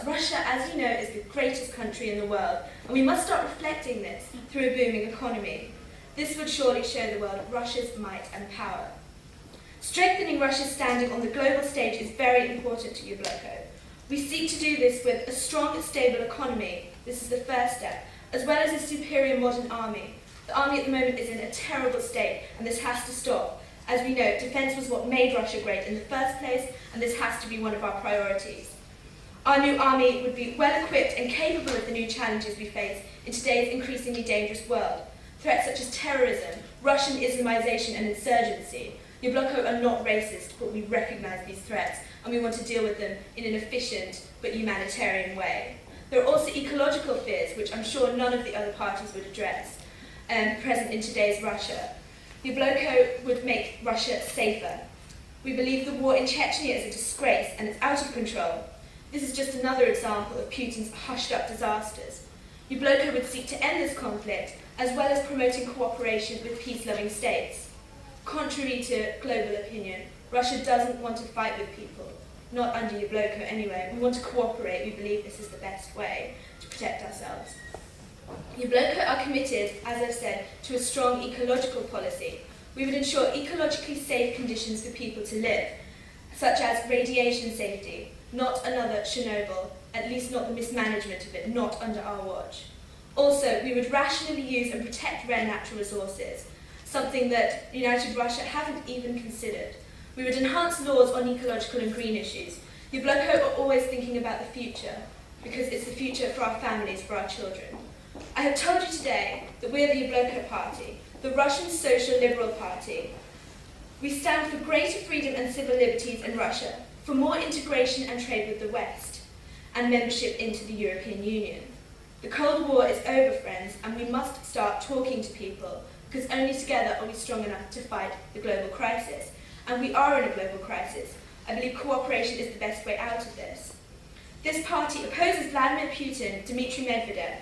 Russia, as you know, is the greatest country in the world, and we must start reflecting this through a booming economy. This would surely show the world Russia's might and power. Strengthening Russia's standing on the global stage is very important to Yabloko. We seek to do this with a strong, stable economy. This is the first step, as well as a superior modern army. The army at the moment is in a terrible state, and this has to stop. As we know, defence was what made Russia great in the first place, and this has to be one of our priorities. Our new army would be well equipped and capable of the new challenges we face in today's increasingly dangerous world. Threats such as terrorism, Russian Islamization and insurgency. Yabloko are not racist, but we recognise these threats, and we want to deal with them in an efficient but humanitarian way. There are also ecological fears, which I'm sure none of the other parties would address, present in today's Russia. Yabloko would make Russia safer. We believe the war in Chechnya is a disgrace and it's out of control. This is just another example of Putin's hushed-up disasters. Yabloko would seek to end this conflict, as well as promoting cooperation with peace-loving states. Contrary to global opinion, Russia doesn't want to fight with people. Not under Yabloko anyway. We want to cooperate. We believe this is the best way to protect ourselves. Yabloko are committed, as I've said, to a strong ecological policy. We would ensure ecologically safe conditions for people to live, such as radiation safety, not another Chernobyl, at least not the mismanagement of it, not under our watch. Also, we would rationally use and protect rare natural resources, something that United Russia haven't even considered. We would enhance laws on ecological and green issues. Yabloko are always thinking about the future, because it's the future for our families, for our children. I have told you today that we are the Yabloko Party, the Russian Social Liberal Party. We stand for greater freedom and civil liberties in Russia, for more integration and trade with the West, and membership into the European Union. The Cold War is over, friends, and we must start talking to people, because only together are we strong enough to fight the global crisis. And we are in a global crisis. I believe cooperation is the best way out of this. This party opposes Vladimir Putin, Dmitry Medvedev,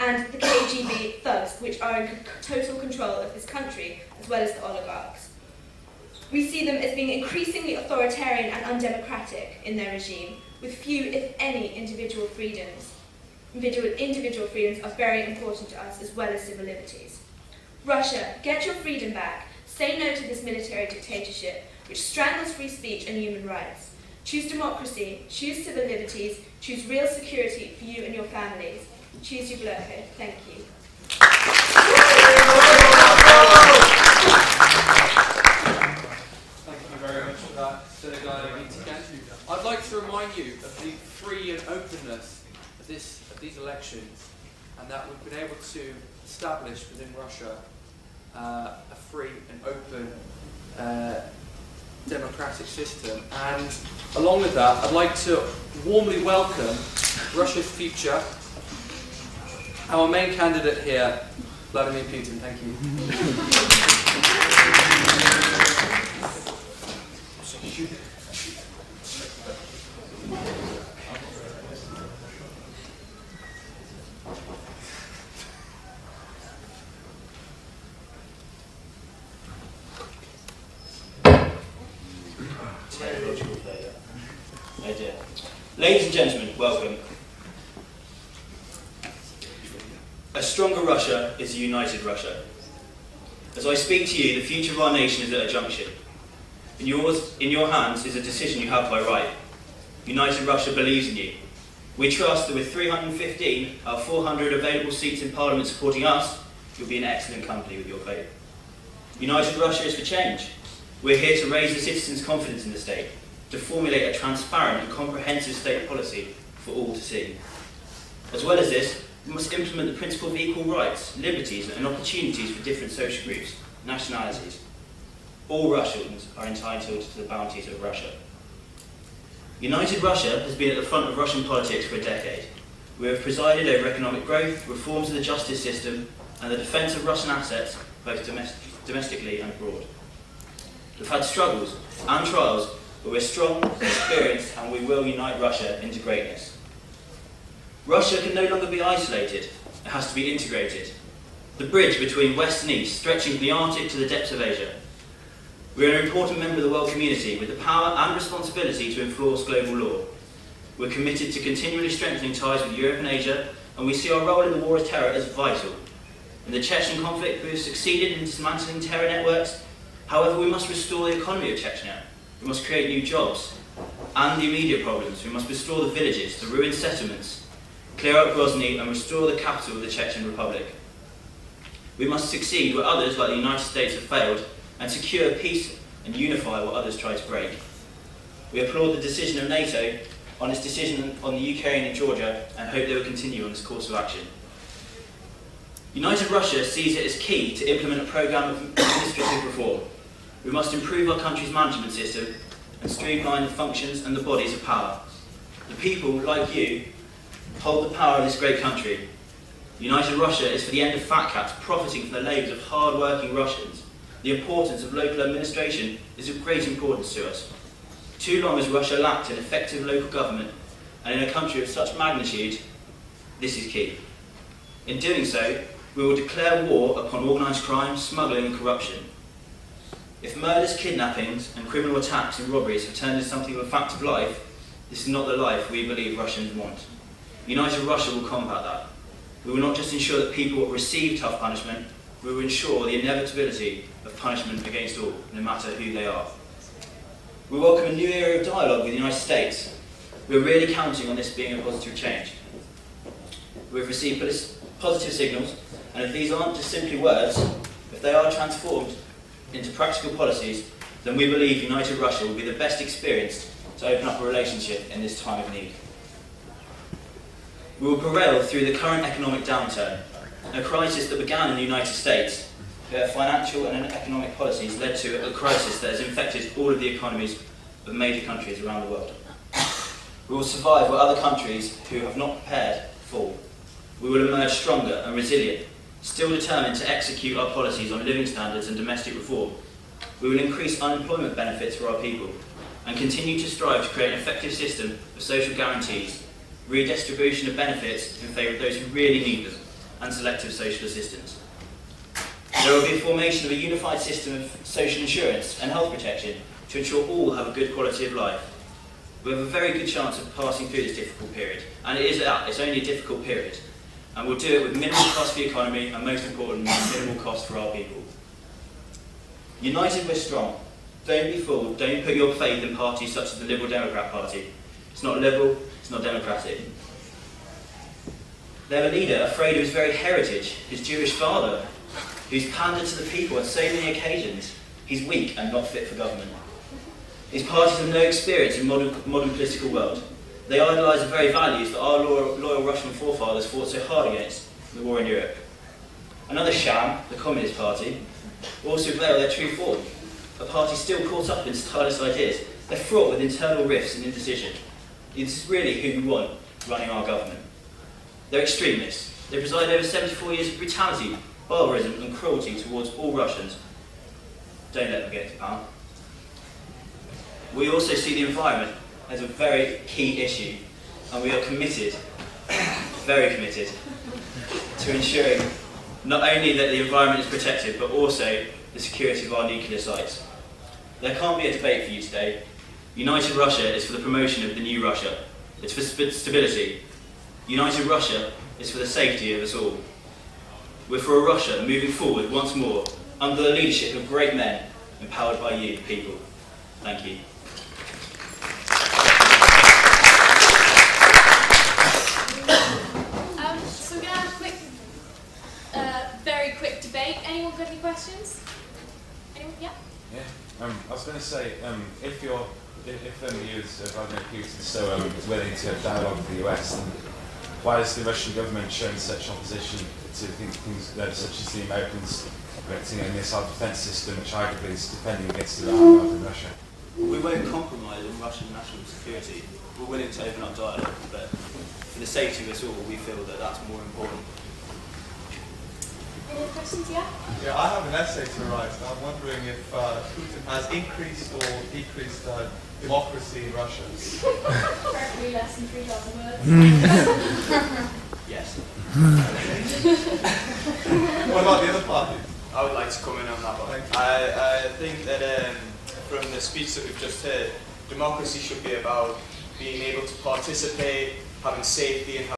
and the KGB thugs, which are in total control of this country, as well as the oligarchs. We see them as being increasingly authoritarian and undemocratic in their regime, with few, if any, individual freedoms. Individual freedoms are very important to us, as well as civil liberties. Russia, get your freedom back. Say no to this military dictatorship, which strangles free speech and human rights. Choose democracy, choose civil liberties, choose real security for you and your families. Choose Yabloko. Thank you. Thank you very much for that, I'd like to remind you of the free and openness of these elections, and that we've been able to establish within Russia a free and open democratic system. And along with that, I'd like to warmly welcome Russia's future, our main candidate here, Vladimir Putin. Thank you. Ladies and gentlemen, welcome. A stronger Russia is a united Russia. As I speak to you, the future of our nation is at a junction. In your hands is a decision you have by right. United Russia believes in you. We trust that with 315 out of 400 available seats in Parliament supporting us, you'll be in excellent company with your vote. United Russia is for change. We're here to raise the citizens' confidence in the state, to formulate a transparent and comprehensive state policy for all to see. As well as this, we must implement the principle of equal rights, liberties and opportunities for different social groups, nationalities. All Russians are entitled to the bounties of Russia. United Russia has been at the front of Russian politics for a decade. We have presided over economic growth, reforms of the justice system and the defence of Russian assets, both domestically and abroad. We've had struggles and trials, but we're strong, experienced, and we will unite Russia into greatness. Russia can no longer be isolated, it has to be integrated. The bridge between West and East, stretching from the Arctic to the depths of Asia. We are an important member of the world community with the power and responsibility to enforce global law. We're committed to continually strengthening ties with Europe and Asia, and we see our role in the war of terror as vital. In the Chechen conflict, we have succeeded in dismantling terror networks. However, we must restore the economy of Chechnya. We must create new jobs. And the immediate problems. We must restore the villages, the ruined settlements, clear out Grozny and restore the capital of the Chechen Republic. We must succeed where others, like the United States, have failed, and secure peace and unify what others try to break. We applaud the decision of NATO on its decision on the Ukraine and Georgia, and hope they will continue on this course of action. United Russia sees it as key to implement a programme of administrative reform. We must improve our country's management system and streamline the functions and the bodies of power. The people, like you, hold the power of this great country. United Russia is for the end of fat cats profiting from the labours of hard-working Russians. The importance of local administration is of great importance to us. Too long has Russia lacked an effective local government, and in a country of such magnitude, this is key. In doing so, we will declare war upon organised crime, smuggling and corruption. If murders, kidnappings and criminal attacks and robberies have turned into something of a fact of life, this is not the life we believe Russians want. United Russia will combat that. We will not just ensure that people will receive tough punishment, we will ensure the inevitability of punishment against all, no matter who they are. We welcome a new era of dialogue with the United States. We are really counting on this being a positive change. We have received positive signals, and if these aren't just simply words, if they are transformed into practical policies, then we believe United Russia will be the best experienced to open up a relationship in this time of need. We will prevail through the current economic downturn, a crisis that began in the United States, where financial and economic policies led to a crisis that has infected all of the economies of major countries around the world. We will survive where other countries who have not prepared fall. We will emerge stronger and resilient, still determined to execute our policies on living standards and domestic reform. We will increase unemployment benefits for our people and continue to strive to create an effective system of social guarantees, redistribution of benefits in favour of those who really need them, and selective social assistance. There will be a formation of a unified system of social insurance and health protection to ensure all have a good quality of life. We have a very good chance of passing through this difficult period, and it's only a difficult period, and we'll do it with minimal cost for the economy and, most importantly, minimal cost for our people. United we're strong. Don't be fooled, don't put your faith in parties such as the Liberal Democrat Party. It's not liberal, it's not democratic. They have a leader afraid of his very heritage, his Jewish father, who's pandered to the people on so many occasions. He's weak and not fit for government. These parties have no experience in modern political world. They idolise the very values that our loyal Russian forefathers fought so hard against in the war in Europe. Another sham, the Communist Party, also veil their true form. A party still caught up in stylist ideas. They're fraught with internal rifts and indecision. This is really who we want running our government. They're extremists. They preside over 74 years of brutality, barbarism and cruelty towards all Russians. Don't let them get to power. We also see the environment as a very key issue, and we are committed, very committed, to ensuring not only that the environment is protected, but also the security of our nuclear sites. There can't be a debate for you today. United Russia is for the promotion of the new Russia. It's for stability. United Russia is for the safety of us all. We're for a Russia moving forward once more under the leadership of great men empowered by you, the people. Thank you. So we're going to have a quick, very quick debate. Anyone got any questions? Anyone? Yeah? Yeah. I was going to say, if the EU is Vladimir Putin so willing to have dialogue with the US, then why is the Russian government showing such opposition to things such as the Americans erecting a missile defence system, which arguably is defending against Iran rather than Russia? We won't compromise on Russian national security. We're willing to open up dialogue, but for the safety of us all, we feel that that's more important. Any questions? Yeah? Yeah, I have an essay to write. I'm wondering if Putin has increased or decreased democracy in Russia. Preferably less than 3,000 words. Yes. What about the other parties? I would like to comment on that one. Thank you. I think that from the speech that we've just heard, democracy should be about being able to participate, having safety and